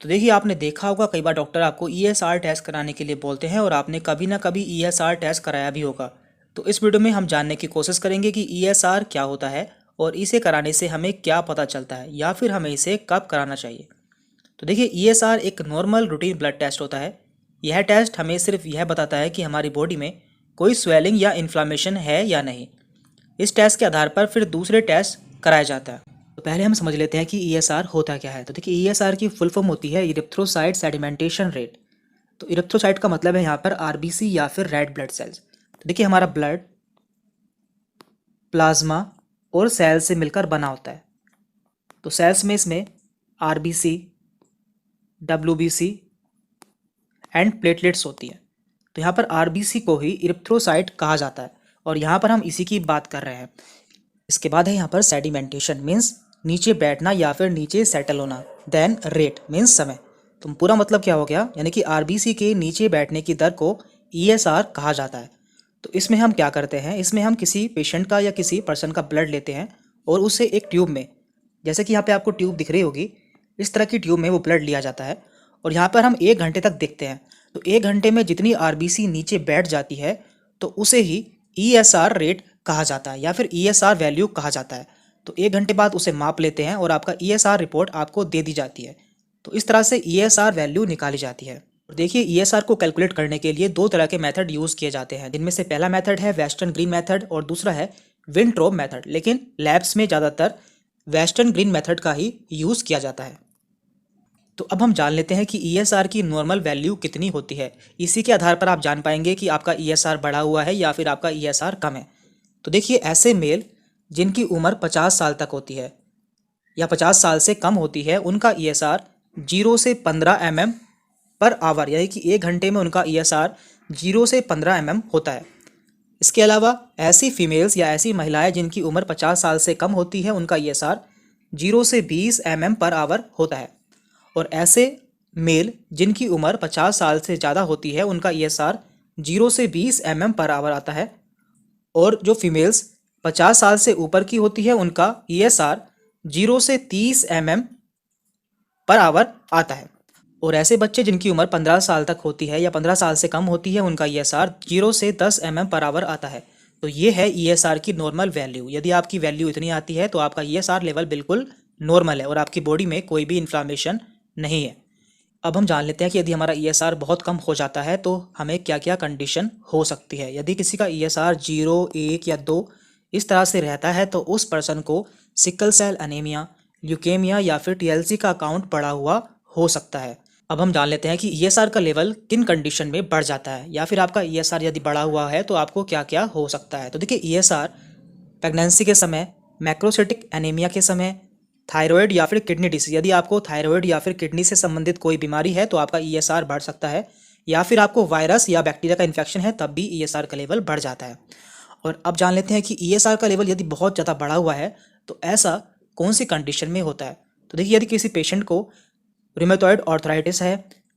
तो देखिए, आपने देखा होगा कई बार डॉक्टर आपको ईएसआर टेस्ट कराने के लिए बोलते हैं और आपने कभी ना कभी ईएसआर टेस्ट कराया भी होगा। तो इस वीडियो में हम जानने की कोशिश करेंगे कि ईएसआर क्या होता है और इसे कराने से हमें क्या पता चलता है या फिर हमें इसे कब कराना चाहिए। तो देखिए, ईएसआर एक नॉर्मल रूटीन ब्लड टेस्ट होता है। यह टेस्ट हमें सिर्फ यह बताता है कि हमारी बॉडी में कोई स्वेलिंग या इन्फ्लामेशन है या नहीं। इस टेस्ट के आधार पर फिर दूसरे टेस्ट कराया जाता है। तो पहले हम समझ लेते हैं कि ईएसआर होता क्या है। तो देखिए, ईएसआर की फुल फॉर्म होती है इरिथ्रोसाइट सेडिमेंटेशन रेट। तो इरिथ्रोसाइट का मतलब है यहाँ पर आरबीसी या फिर रेड ब्लड सेल्स। तो देखिए, हमारा ब्लड प्लाज्मा और सेल से मिलकर बना होता है। तो सेल्स में इसमें आरबीसी, डब्ल्यूबीसी एंड प्लेटलेट्स होती हैं। तो यहाँ पर आरबीसी को ही इरिथ्रोसाइट कहा जाता है और यहाँ पर हम इसी की बात कर रहे हैं। इसके बाद है यहाँ पर सेडिमेंटेशन मीन्स नीचे बैठना या फिर नीचे सेटल होना। देन रेट मीन्स समय। तो पूरा मतलब क्या हो गया, यानी कि आरबीसी के नीचे बैठने की दर को ईएसआर कहा जाता है। तो इसमें हम क्या करते हैं, इसमें हम किसी पेशेंट का या किसी पर्सन का ब्लड लेते हैं और उसे एक ट्यूब में, जैसे कि यहाँ पे आपको ट्यूब दिख रही होगी, इस तरह की ट्यूब में वो ब्लड लिया जाता है और यहाँ पर हम 1 घंटे तक देखते हैं। तो 1 घंटे में जितनी आरबीसी नीचे बैठ जाती है तो उसे ही ईएसआर रेट कहा जाता है या फिर ईएसआर वैल्यू कहा जाता है। तो 1 घंटे बाद उसे माप लेते हैं और आपका ईएसआर रिपोर्ट आपको दे दी जाती है। तो इस तरह से ईएसआर वैल्यू निकाली जाती है। देखिए, ईएसआर को कैलकुलेट करने के लिए 2 तरह के मेथड यूज़ किए जाते हैं, जिनमें से पहला मेथड है वेस्टर्न ग्रीन मेथड और दूसरा है विंट्रोब मेथड। लेकिन लैब्स में ज़्यादातर वेस्टर्न ग्रीन मेथड का ही यूज़ किया जाता है। तो अब हम जान लेते हैं कि ईएसआर की नॉर्मल वैल्यू कितनी होती है। इसी के आधार पर आप जान पाएंगे कि आपका ईएसआर बढ़ा हुआ है या फिर आपका ईएसआर कम है। तो देखिए, ऐसे मेल जिनकी उम्र 50 साल तक होती है या 50 साल से कम होती है, उनका ईएसआर 0 से 15 mm पर आवर, यानी कि 1 घंटे में उनका ईएसआर 0 से 15 mm होता है। इसके अलावा ऐसी फीमेल्स या ऐसी महिलाएं जिनकी उम्र 50 साल से कम होती है, उनका ईएसआर 0 से 20 mm पर आवर होता है। और ऐसे मेल जिनकी उम्र 50 साल से ज़्यादा होती है, उनका ईएसआर 0 से 20 mm पर आवर आता है। और जो फीमेल्स 50 साल से ऊपर की होती है, उनका ईएसआर 0 से 30 mm पर आवर आता है। और ऐसे बच्चे जिनकी उम्र 15 साल तक होती है या 15 साल से कम होती है, उनका ईएसआर 0 से 10 mm पर आवर आता है। तो ये है ईएसआर की नॉर्मल वैल्यू। यदि आपकी वैल्यू इतनी आती है तो आपका ईएसआर लेवल बिल्कुल नॉर्मल है और आपकी बॉडी में कोई भी इन्फ्लामेशन नहीं है। अब हम जान लेते हैं कि यदि हमारा ईएसआर बहुत कम हो जाता है तो हमें क्या क्या कंडीशन हो सकती है। यदि किसी का ईएसआर 0, 1 या 2 इस तरह से रहता है तो उस पर्सन को सिकल सेल एनीमिया, ल्यूकेमिया या फिर टीएलसी का अकाउंट बढ़ा हुआ हो सकता है। अब हम जान लेते हैं कि ईएसआर का लेवल किन कंडीशन में बढ़ जाता है या फिर आपका ईएसआर यदि बढ़ा हुआ है तो आपको क्या क्या हो सकता है। तो देखिए, ईएसआर प्रेगनेंसी के समय, मैक्रोसिटिक एनीमिया के समय, थायराइड या फिर किडनी डिसीज, यदि आपको थायराइड या फिर किडनी से संबंधित कोई बीमारी है तो आपका ईएसआर बढ़ सकता है। या फिर आपको वायरस या बैक्टीरिया का इन्फेक्शन है तब भी ईएसआर का लेवल बढ़ जाता है। और अब जान लेते हैं कि ईएसआर का लेवल यदि बहुत ज़्यादा बढ़ा हुआ है तो ऐसा कौन सी कंडीशन में होता है। तो देखिए, यदि किसी पेशेंट को रूमेटॉइड आर्थराइटिस है,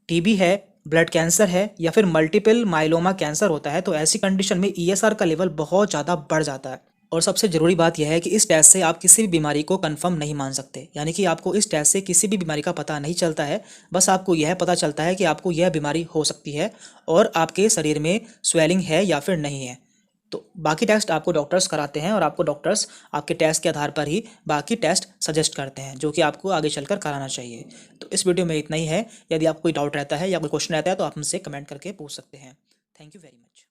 टीबी है, ब्लड कैंसर है या फिर मल्टीपल माइलोमा कैंसर होता है, तो ऐसी कंडीशन में ईएसआर का लेवल बहुत ज़्यादा बढ़ जाता है। और सबसे ज़रूरी बात यह है कि इस टेस्ट से आप किसी भी बीमारी को कंफर्म नहीं मान सकते, यानी कि आपको इस टेस्ट से किसी भी बीमारी का पता नहीं चलता है। बस आपको यह पता चलता है कि आपको यह बीमारी हो सकती है और आपके शरीर में स्वेलिंग है या फिर नहीं है। तो बाकी टेस्ट आपको डॉक्टर्स कराते हैं और आपको डॉक्टर्स आपके टेस्ट के आधार पर ही बाकी टेस्ट सजेस्ट करते हैं, जो कि आपको आगे चलकर कराना चाहिए। तो इस वीडियो में इतना ही है। यदि आपको कोई डाउट रहता है या कोई क्वेश्चन रहता है तो आप हमसे कमेंट करके पूछ सकते हैं। Thank you very much.